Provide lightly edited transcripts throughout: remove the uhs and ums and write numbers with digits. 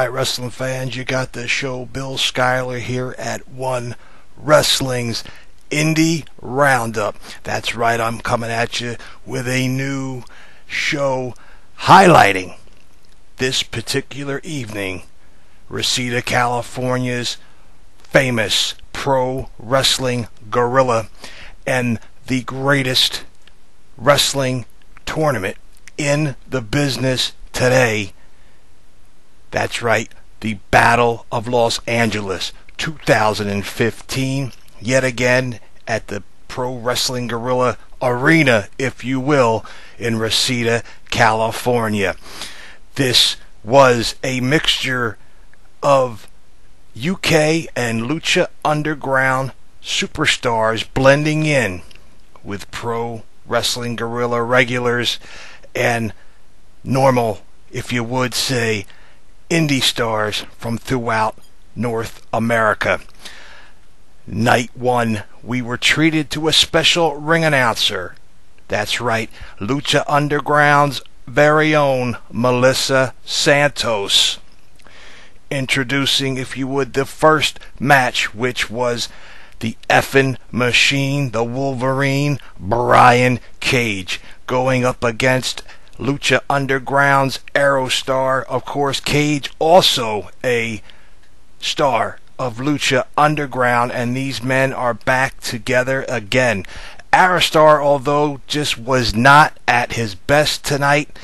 right, wrestling fans, you got the show Bill Schuyler here at One Wrestling's Indy Roundup. That's right, I'm coming at you with a new show highlighting this particular evening Reseda, California's famous pro wrestling gorilla and the greatest wrestling tournament in the business today. That's right, the Battle of Los Angeles 2015, yet again at the Pro Wrestling Gorilla Arena, if you will, in Reseda, California. This was a mixture of UK and Lucha Underground superstars blending in with Pro Wrestling Gorilla regulars and normal, if you would say, indie stars from throughout North America. Night one, we were treated to a special ring announcer. That's right, Lucha Underground's very own Melissa Santos. Introducing, if you would, the first match, which was the effing machine, the Wolverine, Brian Cage, going up against Lucha Underground's Aerostar. Of course, Cage also a star of Lucha Underground, and these men are back together again. Aerostar, although just was not at his best tonight,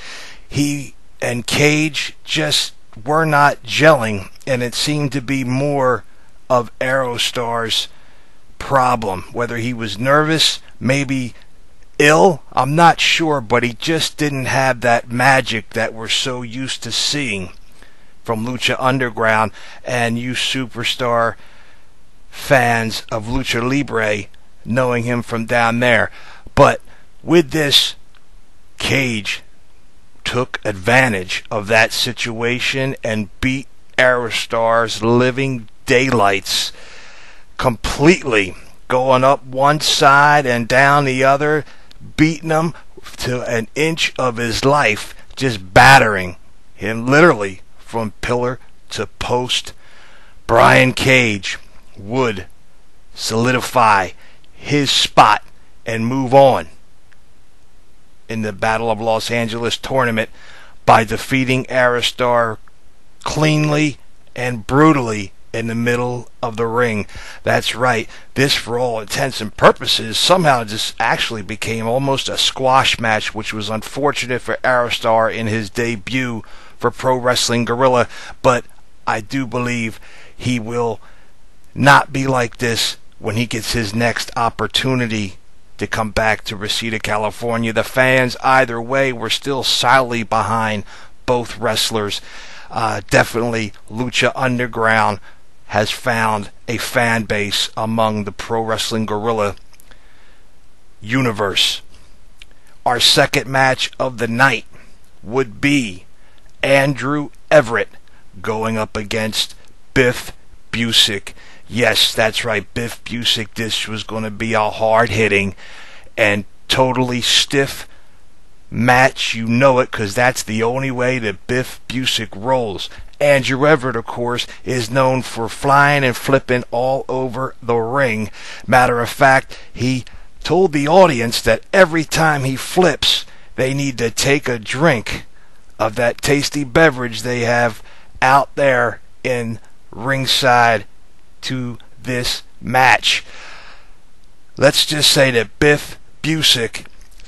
he and Cage just were not gelling, and it seemed to be more of Aerostar's problem. Whether he was nervous, maybe ill, I'm not sure, but he just didn't have that magic that we're so used to seeing from Lucha Underground, and you superstar fans of Lucha Libre knowing him from down there. But with this, Cage took advantage of that situation and beat Aerostar's living daylights completely, going up one side and down the other, beating him to an inch of his life, just battering him literally from pillar to post. Brian Cage would solidify his spot and move on in the Battle of Los Angeles tournament by defeating Aerostar cleanly and brutally in the middle of the ring. That's right, this, for all intents and purposes, somehow just actually became almost a squash match, which was unfortunate for Aerostar in his debut for Pro Wrestling Gorilla, but I do believe he will not be like this when he gets his next opportunity to come back to Reseda, California. The fans, either way, were still solidly behind both wrestlers. Definitely Lucha Underground has found a fan base among the Pro Wrestling Gorilla universe. Our second match of the night would be Andrew Everett going up against Biff Busick. Yes, that's right, Biff Busick. This was going to be a hard-hitting and totally stiff match. You know it, because that's the only way that Biff Busick rolls. Andrew Everett, of course, is known for flying and flipping all over the ring. Matter of fact, he told the audience that every time he flips, they need to take a drink of that tasty beverage they have out there in ringside to this match. Let's just say that Biff Busick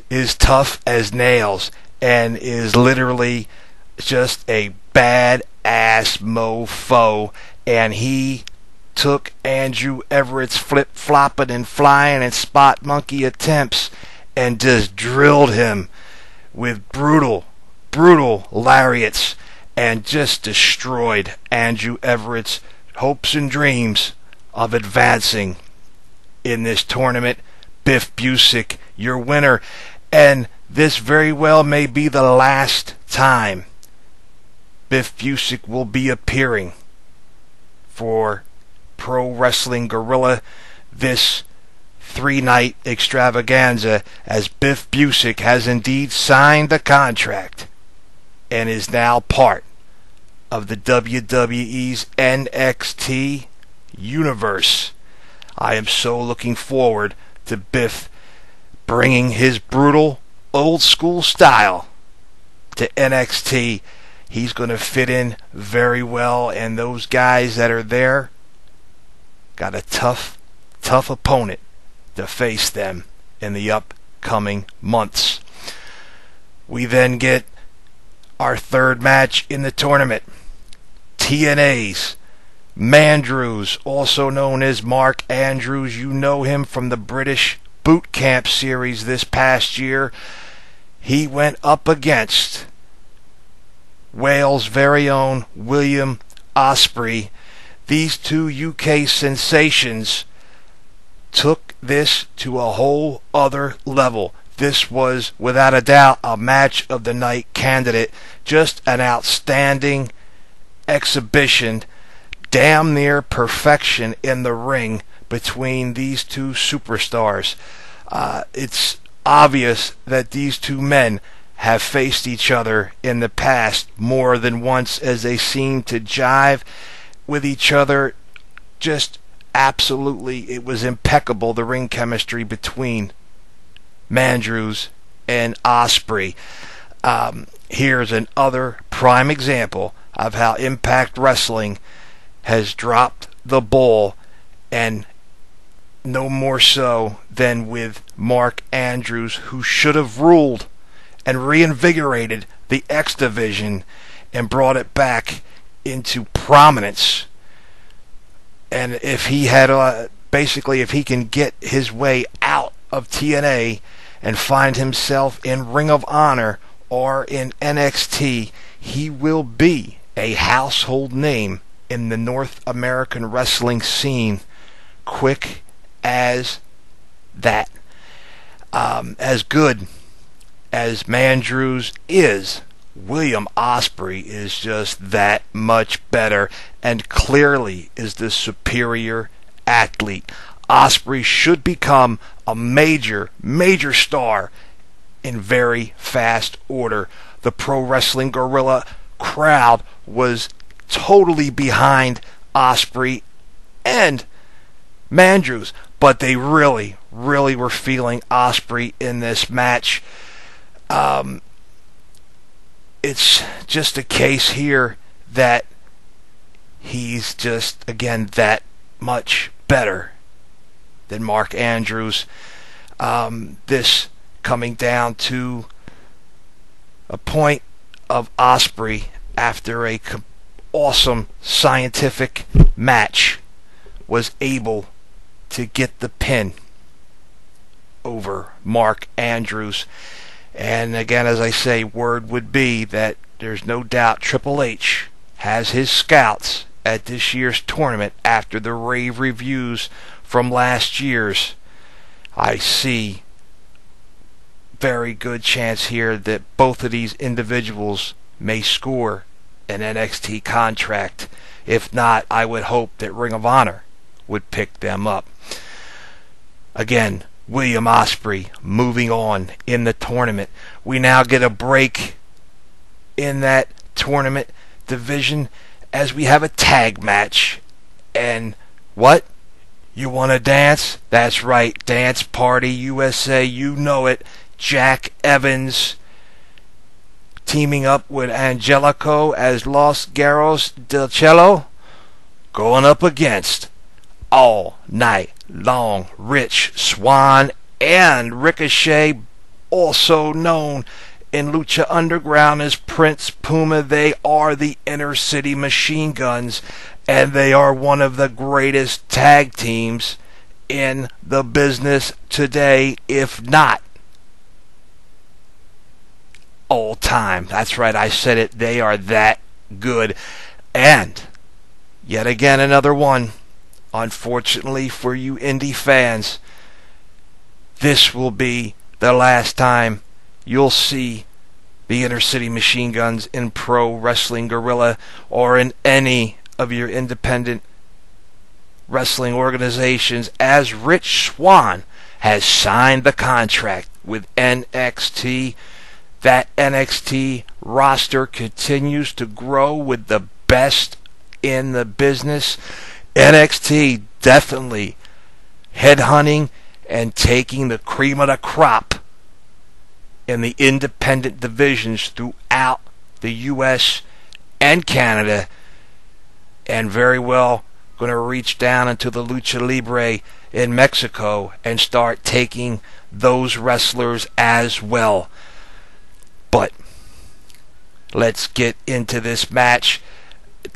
is tough as nails and is literally just a badass mofo, and he took Andrew Everett's flip-flopping and flying and spot monkey attempts and just drilled him with brutal lariats and just destroyed Andrew Everett's hopes and dreams of advancing in this tournament. Biff Busick, your winner, and this very well may be the last time Biff Busick will be appearing for Pro Wrestling Gorilla this 3-night extravaganza, as Biff Busick has indeed signed the contract and is now part of the WWE's NXT universe. I am so looking forward to Biff bringing his brutal, old school style to NXT. He's going to fit in very well, and those guys that are there got a tough opponent to face them in the upcoming months. We then get our third match in the tournament. TNA's MANDREWS, also known as Mark Andrews. You know him from the British Boot Camp series this past year. He went up against Wales' very own William OSPREAY. These two UK sensations took this to a whole other level. This was, without a doubt, a match of the night candidate. Just an outstanding exhibition. Damn near perfection in the ring between these two superstars. It's obvious that these two men have faced each other in the past more than once, as they seem to jive with each other. Just absolutely, it was impeccable, the ring chemistry between MANDREWS and OSPREAY. Here's another prime example of how Impact Wrestling has dropped the ball, and no more so than with Mark Andrews, who should have ruled and reinvigorated the X Division and brought it back into prominence. And if he had basically, if he can get his way out of TNA and find himself in Ring of Honor or in NXT, he will be a household name in the North American wrestling scene quick as that. As good as MANDREWS is, William OSPREAY is just that much better, and clearly is the superior athlete. OSPREAY should become a major star in very fast order. The Pro Wrestling Guerrilla crowd was totally behind OSPREAY and MANDREWS, but they really were feeling OSPREAY in this match. It's just a case here that he's just, again, that much better than Mark Andrews. This coming down to a point of OSPREAY after a awesome scientific match was able to get the pin over Mark Andrews. And again, as I say, word would be that there's no doubt Triple H has his scouts at this year's tournament after the rave reviews from last year's. I see very good chance here that both of these individuals may score an NXT contract. If not, I would hope that Ring of Honor would pick them up. Again, William OSPREAY moving on in the tournament. We now get a break in that tournament division as we have a tag match. And what? You want to dance? That's right, Dance Party USA, you know it. Jack Evans teaming up with Angelico as Los Guerreros del Cielo, going up against All Night Long Rich Swann and Ricochet, also known in Lucha Underground as Prince Puma. They are the Inner City Machine Guns, and they are one of the greatest tag teams in the business today, if not all time. That's right, I said it. They are that good. And yet again, another one. Unfortunately for you indie fans, this will be the last time you'll see the Inner City Machine Guns in Pro Wrestling Guerrilla or in any of your independent wrestling organizations, as Rich Swann has signed the contract with NXT. That NXT roster continues to grow with the best in the business. NXT definitely headhunting and taking the cream of the crop in the independent divisions throughout the U.S. and Canada, and very well going to reach down into the Lucha Libre in Mexico and start taking those wrestlers as well. But let's get into this match.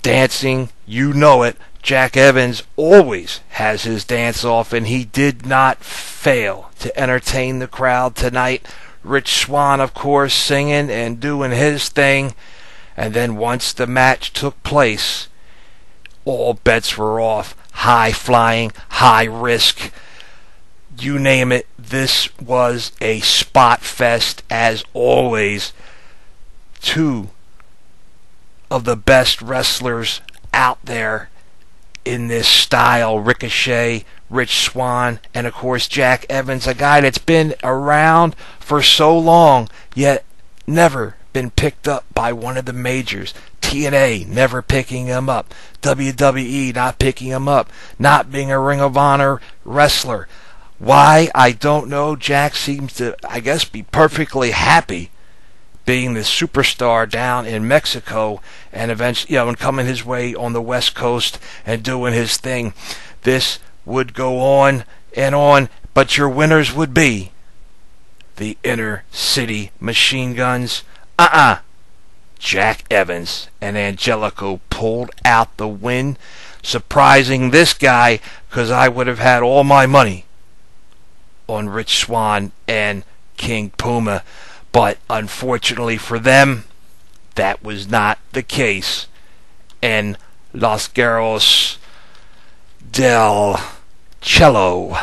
Dancing, you know it. Jack Evans always has his dance off, and he did not fail to entertain the crowd tonight. Rich Swann, of course, singing and doing his thing. And then once the match took place, all bets were off. High flying, high risk, you name it. This was a spot fest as always. Two of the best wrestlers out there in this style, Ricochet, Rich Swann, and of course Jack Evans, a guy that's been around for so long, yet never been picked up by one of the majors. TNA never picking him up. WWE not picking him up. Not being a Ring of Honor wrestler. Why? I don't know. Jack seems to, I guess, be perfectly happy being the superstar down in Mexico, and eventually, and coming his way on the West Coast and doing his thing. This would go on and on, but your winners would be the Inner City Machine Guns. Jack Evans and Angelico pulled out the win, surprising this guy, because I would have had all my money on Rich Swann and King Puma. But unfortunately for them, that was not the case. And Los Guerreros del Cello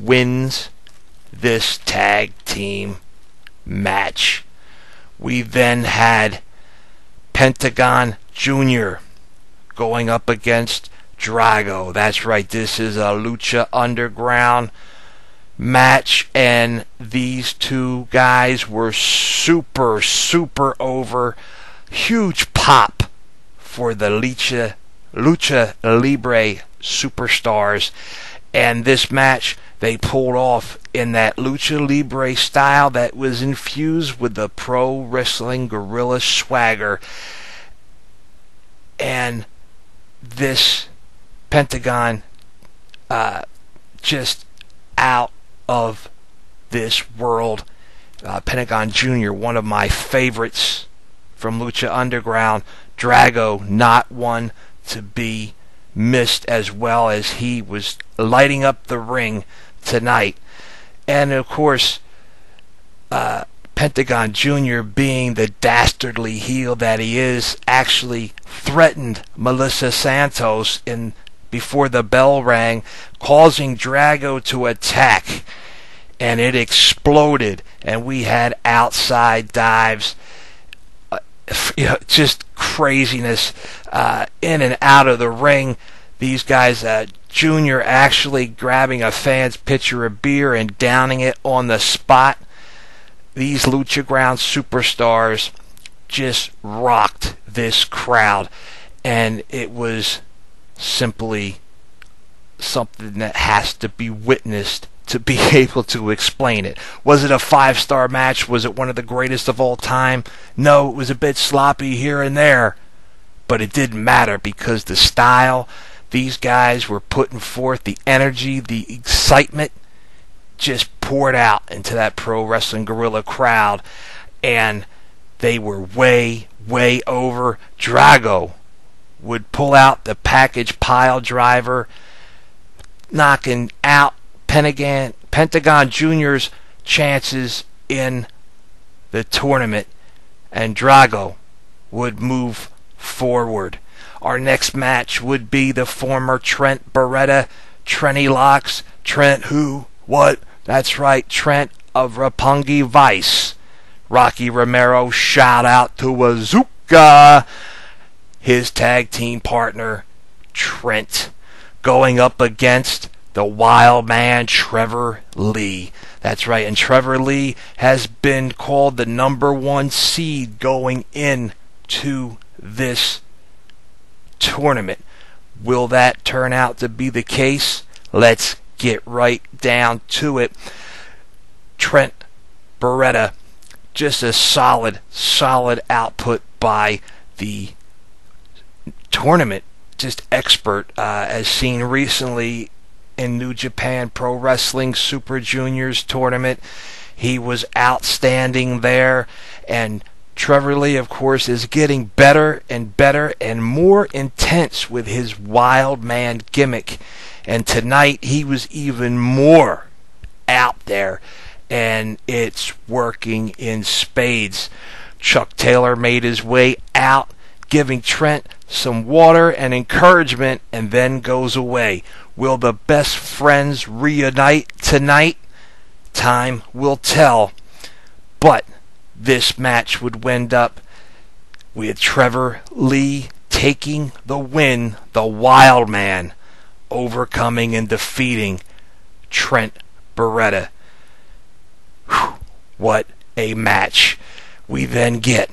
wins this tag team match. We then had Pentagon Jr. going up against DRAGO. That's right, this is a Lucha Underground match, and these two guys were super over. Huge pop for the Lucha Libre superstars, and this match they pulled off in that Lucha Libre style that was infused with the pro wrestling guerrilla swagger. And this Pentagon just out of this world. Pentagon Jr., one of my favorites from Lucha Underground. DRAGO, not one to be missed, as well as he was lighting up the ring tonight. And of course, Pentagon Jr., being the dastardly heel that he is, actually threatened Melissa Santos before the bell rang, causing DRAGO to attack, and it exploded, and we had outside dives, just craziness in and out of the ring. These guys, Junior actually grabbing a fan's pitcher of beer and downing it on the spot. These Lucha Ground superstars just rocked this crowd, and it was simply something that has to be witnessed to be able to explain it. Was it a 5-star match? Was it one of the greatest of all time? No, it was a bit sloppy here and there, but it didn't matter, because the style these guys were putting forth, the energy, the excitement, just poured out into that pro wrestling guerrilla crowd, and they were way over. DRAGO would pull out the package pile driver, knocking out Pentagon Jr.'s chances in the tournament, and DRAGO would move forward. Our next match would be the former Trent Beretta, Trenty Locks. Trent who? What? That's right, Trent of Roppongi Vice. Rocky Romero, shout out to Azuka. His tag team partner, Trent, going up against the wild man, Trevor Lee. That's right, and Trevor Lee has been called the #1 seed going into this tournament. Will that turn out to be the case? Let's get right down to it. Trent Beretta, just a solid output by the tournament, just expert, as seen recently in New Japan Pro Wrestling Super Juniors tournament. He was outstanding there, and Trevor Lee, of course, is getting better and better and more intense with his wild man gimmick. And tonight he was even more out there, and it's working in spades. Chuck Taylor made his way out, giving Trent some water and encouragement, and then goes away. Will the best friends reunite tonight? Time will tell. But this match would end up with Trevor Lee taking the win, the wild man, overcoming and defeating Trent Beretta. Whew, what a match. We then get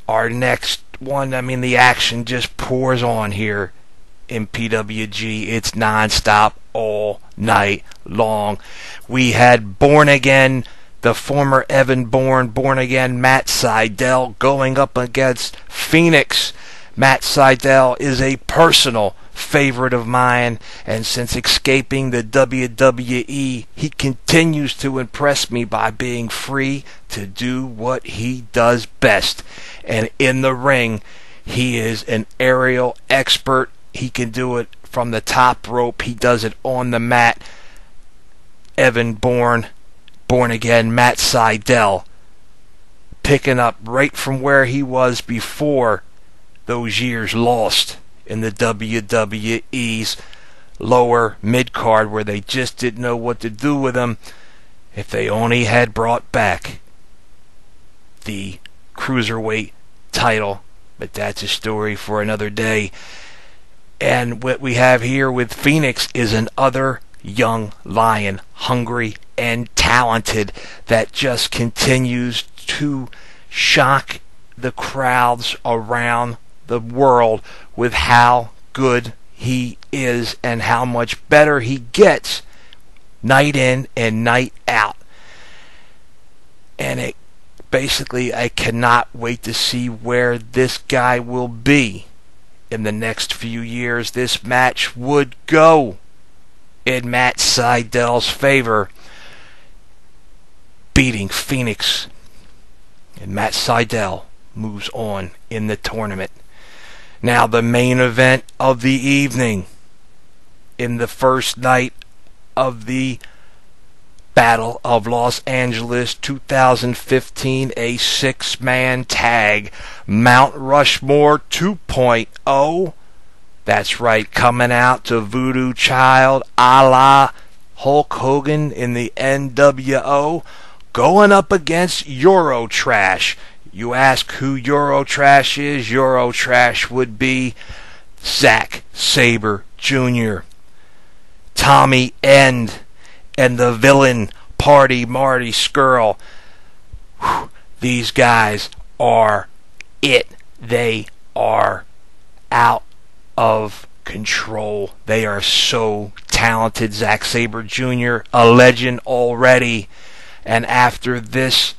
our next one. I mean, the action just pours on here in PWG. It's non-stop all night long. We had Born Again, the former Evan Born Again Matt Sydal, going up against Phoenix. Matt Sydal is a personal favorite of mine, and since escaping the WWE, he continues to impress me by being free to do what he does best. And in the ring, he is an aerial expert. He can do it from the top rope. He does it on the mat. Evan Born Again, Matt Sydal, picking up right from where he was before those years lost in the WWE's lower mid-card, where they just didn't know what to do with him. If they only had brought back the Cruiserweight title. But that's a story for another day. And what we have here with Phoenix is another young lion, hungry and talented, that just continues to shock the crowds around the world with how good he is and how much better he gets night in and night out. And it basically, I cannot wait to see where this guy will be in the next few years. This match would go in Matt Sydal's favor, beating Phoenix, and Matt Sydal moves on in the tournament. Now the main event of the evening, in the first night of the Battle of Los Angeles 2015, a 6-man tag, Mount Rushmore 2.0. That's right, coming out to Voodoo Child a la Hulk Hogan in the NWO, going up against Eurotrash. You ask who Eurotrash is? Eurotrash would be Zack Sabre Jr., Tommy End, and the villain Party Marty Scurll. Whew, these guys are it. They are out of control. They are so talented. Zack Sabre Jr., a legend already. And after this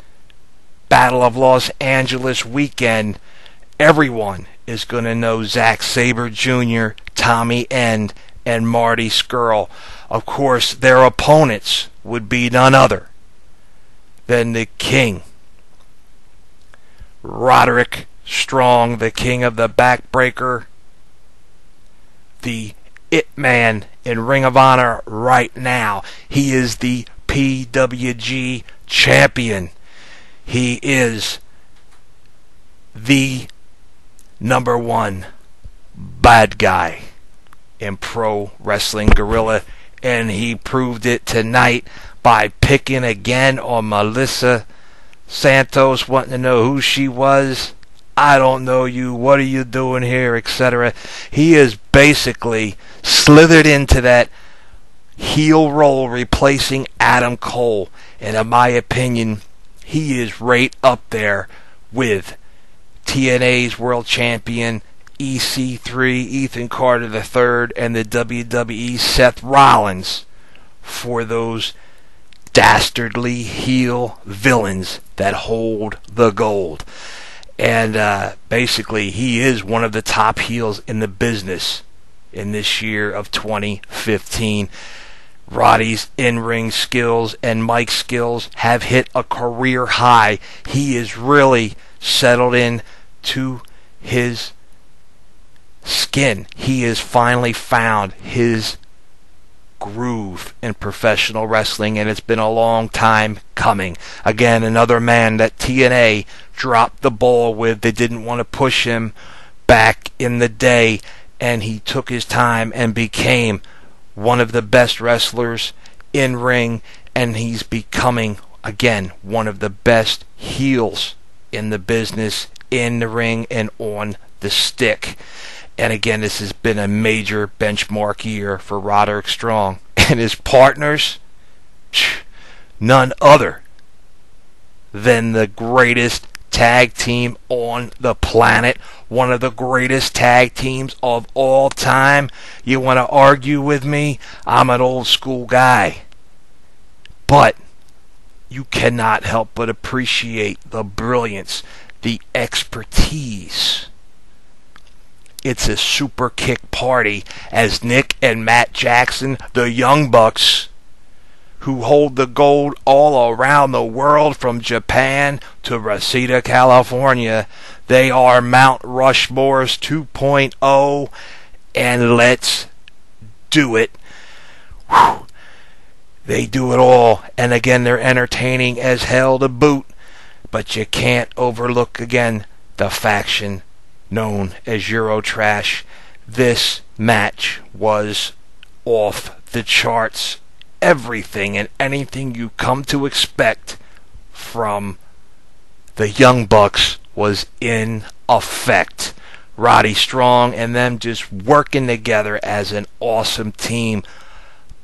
Battle of Los Angeles weekend, everyone is going to know Zack Sabre Jr., Tommy End, and Marty Scurll. Of course, their opponents would be none other than the King, Roderick Strong, the King of the Backbreaker, the It Man in Ring of Honor right now. He is the PWG champion. He is the #1 bad guy in pro wrestling gorilla, and he proved it tonight by picking again on Melissa Santos, wanting to know who she was. I don't know you, what are you doing here, etc. He is basically slithered into that heel role, replacing Adam Cole, and in my opinion, he is right up there with TNA's world champion EC3, Ethan Carter III, and the WWE Seth Rollins for those dastardly heel villains that hold the gold. And basically, he is one of the top heels in the business in this year of 2015. Roddy's in-ring skills and mic skills have hit a career high. He is really settled in to his skin. He has finally found his groove in professional wrestling, and it's been a long time coming. Again, another man that TNA dropped the ball with. They didn't want to push him back in the day, and he took his time and became one of the best wrestlers in ring, and he's becoming, again, one of the best heels in the business, in the ring and on the stick. And again, this has been a major benchmark year for Roderick Strong and his partners. None other than the greatest tag team on the planet, one of the greatest tag teams of all time. You want to argue with me? I'm an old school guy, but you cannot help but appreciate the brilliance, the expertise. It's a super kick party as Nick and Matt Jackson, the Young Bucks, who hold the gold all around the world from Japan to Reseda, California. They are Mount Rushmore's 2.0, and let's do it. Whew. They do it all, and again, they're entertaining as hell to boot, but you can't overlook, again, the faction known as Eurotrash. This match was off the charts. Everything and anything you come to expect from the Young Bucks was in effect. Roddy Strong and them just working together as an awesome team.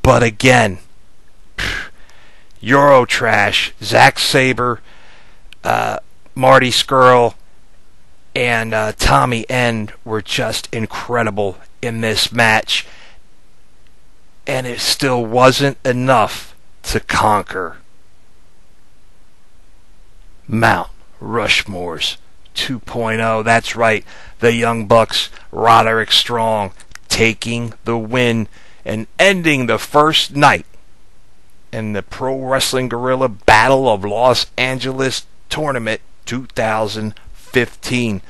But again, Eurotrash, Zack Sabre, Marty Scurll, and Tommy End were just incredible in this match. And it still wasn't enough to conquer Mount Rushmore's 2.0. That's right, the Young Bucks, Roderick Strong, taking the win and ending the first night in the Pro Wrestling Guerrilla Battle of Los Angeles Tournament 2015.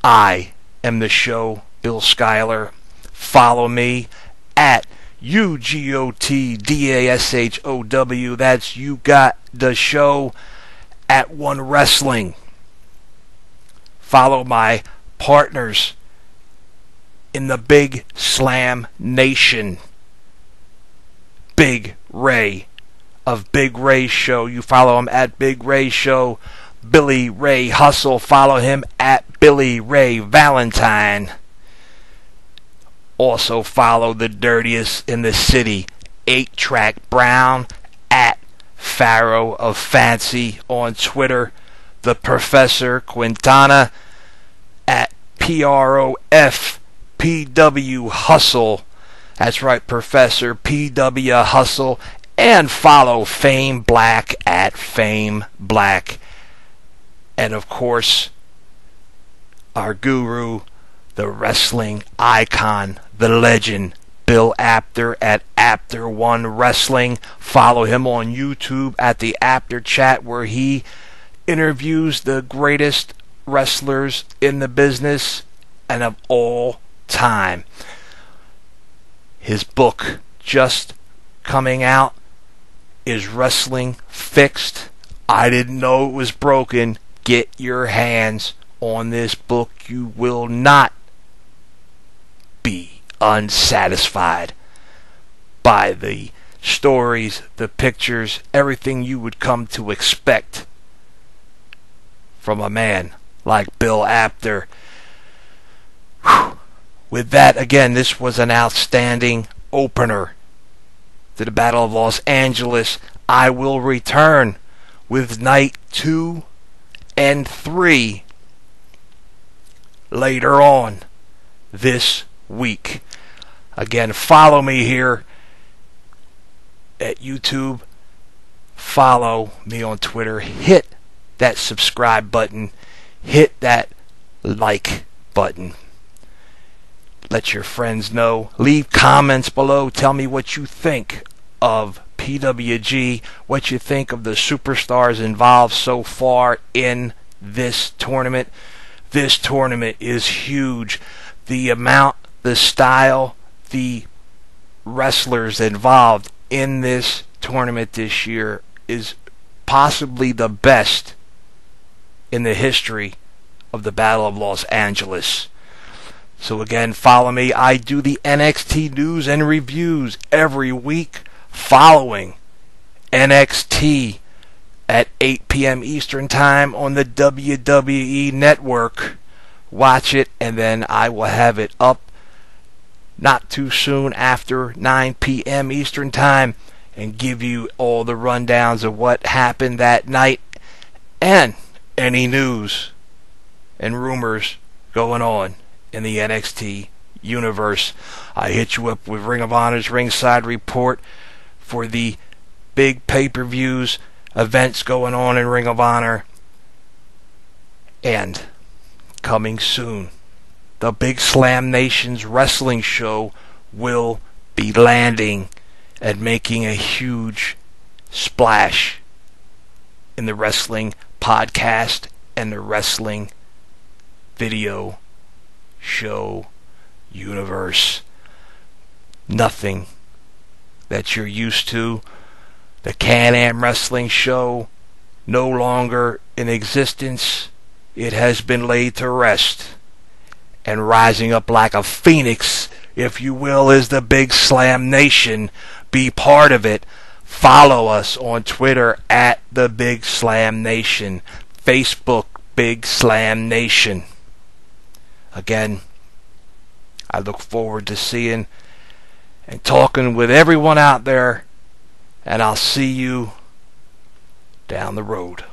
I am the show, Bill Schuyler. Follow me at UGOTDASHOW. That's You Got the Show at One Wrestling. Follow my partners in the Big Slam Nation. Big Ray of Big Ray Show. You follow him at Big Ray Show. Billy Ray Hustle. Follow him at Billy Ray Valentine. Also follow the dirtiest in the city, 8-Track Brown, at Pharaoh of Fancy on Twitter. The Professor Quintana at PROFPW Hustle. That's right, Professor PW Hustle. And follow Fame Black at Fame Black. And of course, our guru, the wrestling icon, the legend, Bill Apter at Apter1 Wrestling. Follow him on YouTube at the Apter Chat, where he interviews the greatest wrestlers in the business and of all time. His book just coming out is Wrestling Fixed. I didn't know it was broken. Get your hands on this book. You will not be unsatisfied by the stories, the pictures, everything you would come to expect from a man like Bill Apter. Whew. With that, again, this was an outstanding opener to the Battle of Los Angeles. I will return with night 2 and 3 later on. this week. Again, follow me here at YouTube. Follow me on Twitter. Hit that subscribe button. Hit that like button. Let your friends know. Leave comments below. Tell me what you think of PWG, what you think of the superstars involved so far in this tournament. This tournament is huge. The amount, the style, the wrestlers involved in this tournament this year is possibly the best in the history of the Battle of Los Angeles. So again, follow me. I do the NXT news and reviews every week following NXT at 8 p.m. Eastern Time on the WWE Network. Watch it, and then I will have it up not too soon after 9 p.m. Eastern Time and give you all the rundowns of what happened that night and any news and rumors going on in the NXT universe. I hit you up with Ring of Honor's Ringside Report for the big pay-per-views, events going on in Ring of Honor, and coming soon, the Big Slam Nation's wrestling show will be landing and making a huge splash in the wrestling podcast and the wrestling video show universe. Nothing that you're used to. The Can-Am Wrestling Show no longer in existence. It has been laid to rest. And rising up like a phoenix, if you will, is the Big Slam Nation. Be part of it. Follow us on Twitter at the Big Slam Nation. Facebook, Big Slam Nation. Again, I look forward to seeing and talking with everyone out there, and I'll see you down the road.